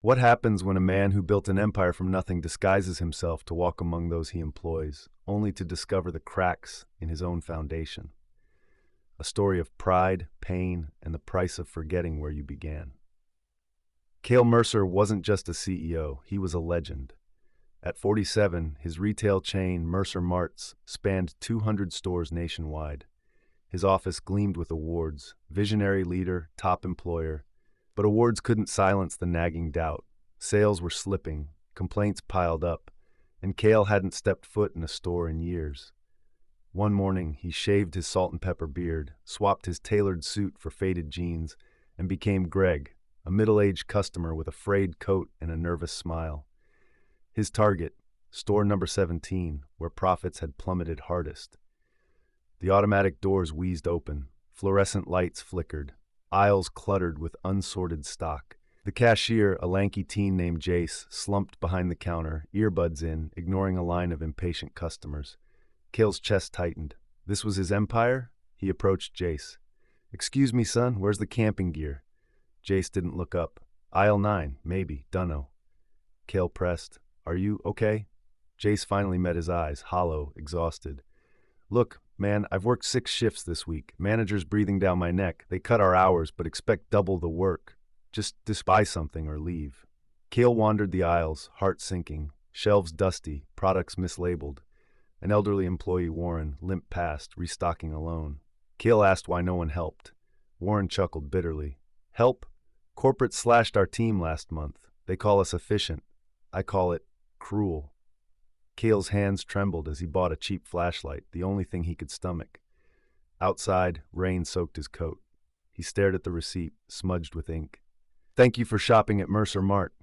What happens when a man who built an empire from nothing disguises himself to walk among those he employs, only to discover the cracks in his own foundation? A story of pride, pain, and the price of forgetting where you began. Kael Mercer wasn't just a CEO, he was a legend. At 47, his retail chain, Mercer Marts, spanned 200 stores nationwide. His office gleamed with awards: visionary leader, top employer. But awards couldn't silence the nagging doubt. Sales were slipping, complaints piled up, and Kael hadn't stepped foot in a store in years. One morning, he shaved his salt and pepper beard, swapped his tailored suit for faded jeans, and became Greg, a middle-aged customer with a frayed coat and a nervous smile. His target, store number 17, where profits had plummeted hardest. The automatic doors wheezed open, fluorescent lights flickered, aisles cluttered with unsorted stock. The cashier, a lanky teen named Jace, slumped behind the counter, earbuds in, ignoring a line of impatient customers. Kael's chest tightened. This was his empire? He approached Jace. "Excuse me, son, where's the camping gear?" Jace didn't look up. "Aisle 9, maybe, dunno." Kael pressed. "Are you okay?" Jace finally met his eyes, hollow, exhausted. "Look, man, I've worked 6 shifts this week. Manager's breathing down my neck. They cut our hours, but expect double the work. Just buy something or leave." Kael wandered the aisles, heart sinking, shelves dusty, products mislabeled. An elderly employee, Warren, limped past, restocking alone. Kael asked why no one helped. Warren chuckled bitterly. "Help? Corporate slashed our team last month. They call us efficient. I call it cruel." Kael's hands trembled as he bought a cheap flashlight, the only thing he could stomach. Outside, rain soaked his coat. He stared at the receipt, smudged with ink. "Thank you for shopping at Mercer Mart."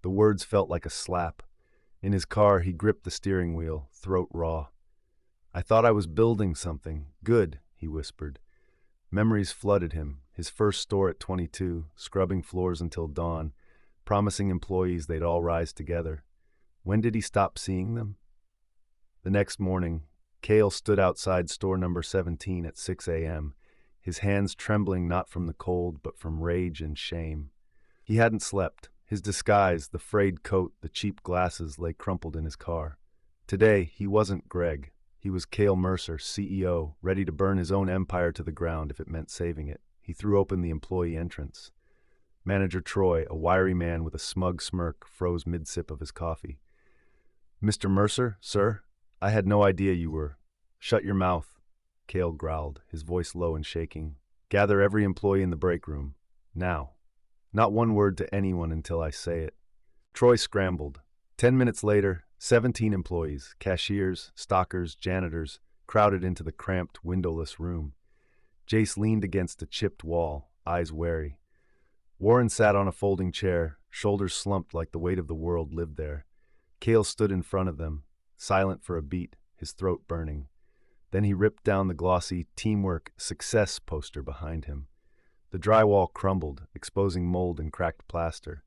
The words felt like a slap. In his car, he gripped the steering wheel, throat raw. "I thought I was building something. Good," he whispered. Memories flooded him, his first store at 22, scrubbing floors until dawn, promising employees they'd all rise together. When did he stop seeing them? The next morning, Kael stood outside store number 17 at 6 a.m., his hands trembling not from the cold but from rage and shame. He hadn't slept. His disguise, the frayed coat, the cheap glasses lay crumpled in his car. Today, he wasn't Greg. He was Kael Mercer, CEO, ready to burn his own empire to the ground if it meant saving it. He threw open the employee entrance. Manager Troy, a wiry man with a smug smirk, froze mid-sip of his coffee. "Mr. Mercer, sir, I had no idea you were—" "Shut your mouth," Kael growled, his voice low and shaking. "Gather every employee in the break room. Now. Not one word to anyone until I say it." Troy scrambled. 10 minutes later, 17 employees, cashiers, stockers, janitors, crowded into the cramped, windowless room. Jace leaned against a chipped wall, eyes wary. Warren sat on a folding chair, shoulders slumped like the weight of the world lived there. Kael stood in front of them, silent for a beat, his throat burning. Then he ripped down the glossy "Teamwork, Success" poster behind him. The drywall crumbled, exposing mold and cracked plaster.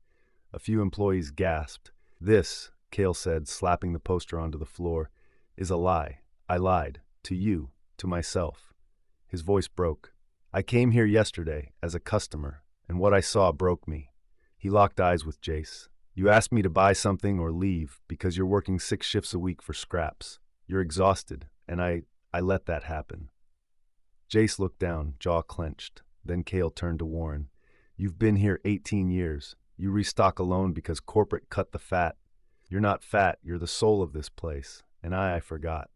A few employees gasped. "This," Kael said, slapping the poster onto the floor, "is a lie. I lied. To you. To myself." His voice broke. "I came here yesterday, as a customer, and what I saw broke me." He locked eyes with Jace. "You asked me to buy something or leave because you're working 6 shifts a week for scraps. You're exhausted, and I let that happen." Jace looked down, jaw clenched. Then Kael turned to Warren. "You've been here 18 years. You restock alone because corporate cut the fat. You're not fat, you're the soul of this place. And I forgot."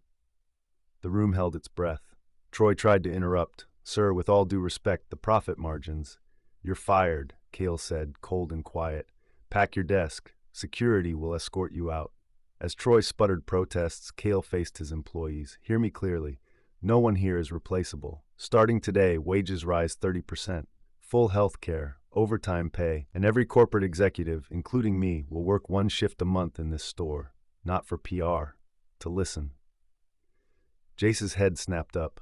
The room held its breath. Troy tried to interrupt. "Sir, with all due respect, the profit margins—" "You're fired," Kael said, cold and quiet. "Pack your desk. Security will escort you out." As Troy sputtered protests, Kael faced his employees. "Hear me clearly. No one here is replaceable. Starting today, wages rise 30%. Full health care, overtime pay, and every corporate executive, including me, will work 1 shift a month in this store. Not for PR. To listen." Jace's head snapped up.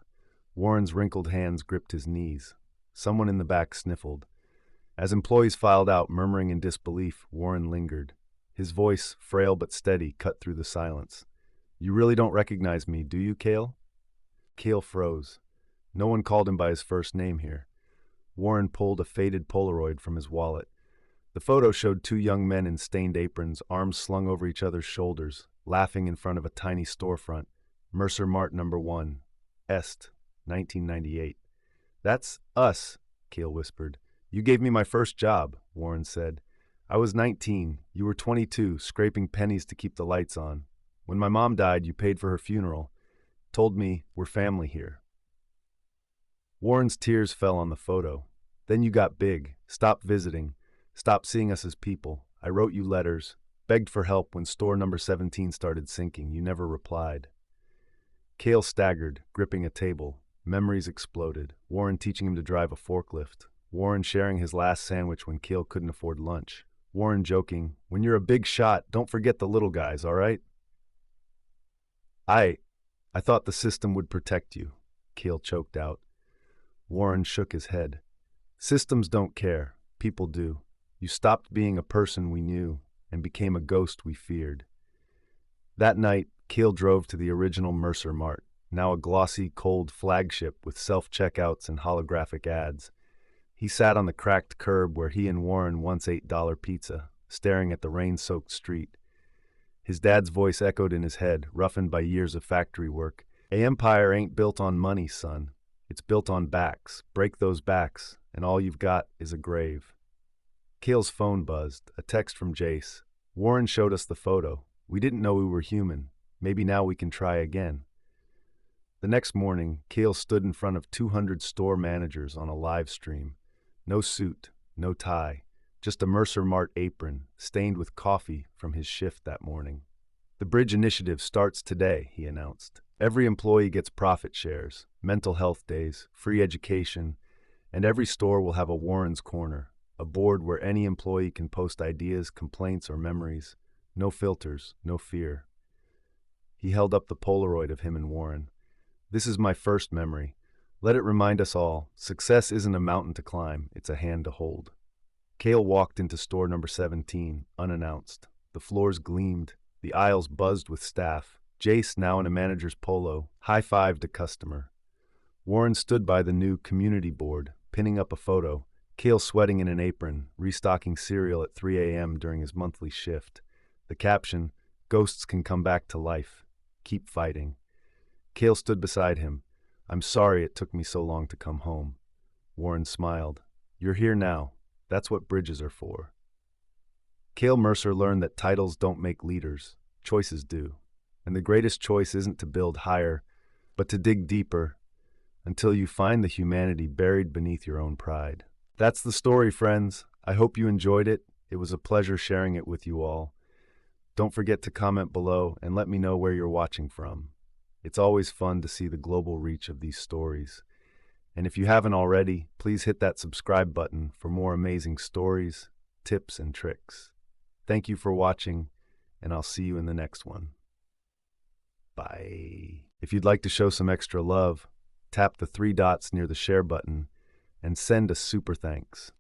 Warren's wrinkled hands gripped his knees. Someone in the back sniffled. As employees filed out, murmuring in disbelief, Warren lingered. His voice, frail but steady, cut through the silence. "You really don't recognize me, do you, Kael?" Kael froze. No one called him by his first name here. Warren pulled a faded Polaroid from his wallet. The photo showed two young men in stained aprons, arms slung over each other's shoulders, laughing in front of a tiny storefront. Mercer Mart number 1, Est, 1998. That's us, Kael whispered. You gave me my first job, Warren said. I was 19, you were 22, scraping pennies to keep the lights on. When my mom died, you paid for her funeral. Told me, we're family here. Warren's tears fell on the photo. Then you got big, stopped visiting, stopped seeing us as people. I wrote you letters, begged for help when store number 17 started sinking. You never replied. Kael staggered, gripping a table. Memories exploded. Warren teaching him to drive a forklift. Warren sharing his last sandwich when Kael couldn't afford lunch. Warren joking, when you're a big shot, don't forget the little guys, all right? I thought the system would protect you, Kael choked out. Warren shook his head. Systems don't care. People do. You stopped being a person we knew and became a ghost we feared. That night, Kael drove to the original Mercer Mart, now a glossy, cold flagship with self-checkouts and holographic ads. He sat on the cracked curb where he and Warren once ate $1 pizza, staring at the rain-soaked street. His dad's voice echoed in his head, roughened by years of factory work. "A empire ain't built on money, son. It's built on backs. Break those backs, and all you've got is a grave." Kael's phone buzzed, a text from Jace. Warren showed us the photo. We didn't know we were human. Maybe now we can try again. The next morning, Kael stood in front of 200 store managers on a live stream. No suit, no tie, just a Mercer Mart apron, stained with coffee from his shift that morning. "The Bridge Initiative starts today," he announced. "Every employee gets profit shares, mental health days, free education, and every store will have a Warren's Corner, a board where any employee can post ideas, complaints, or memories. No filters, no fear." He held up the Polaroid of him and Warren. "This is my first memory. Let it remind us all, success isn't a mountain to climb, it's a hand to hold." Kael walked into store number 17, unannounced. The floors gleamed, the aisles buzzed with staff. Jace, now in a manager's polo, high-fived a customer. Warren stood by the new community board, pinning up a photo. Kael sweating in an apron, restocking cereal at 3 a.m. during his monthly shift. The caption, "Ghosts can come back to life. Keep fighting." Kael stood beside him. "I'm sorry it took me so long to come home." Warren smiled. "You're here now. That's what bridges are for." Kael Mercer learned that titles don't make leaders. Choices do. And the greatest choice isn't to build higher, but to dig deeper until you find the humanity buried beneath your own pride. That's the story, friends. I hope you enjoyed it. It was a pleasure sharing it with you all. Don't forget to comment below and let me know where you're watching from. It's always fun to see the global reach of these stories. And if you haven't already, please hit that subscribe button for more amazing stories, tips, and tricks. Thank you for watching, and I'll see you in the next one. Bye. If you'd like to show some extra love, tap the 3 dots near the share button and send a super thanks.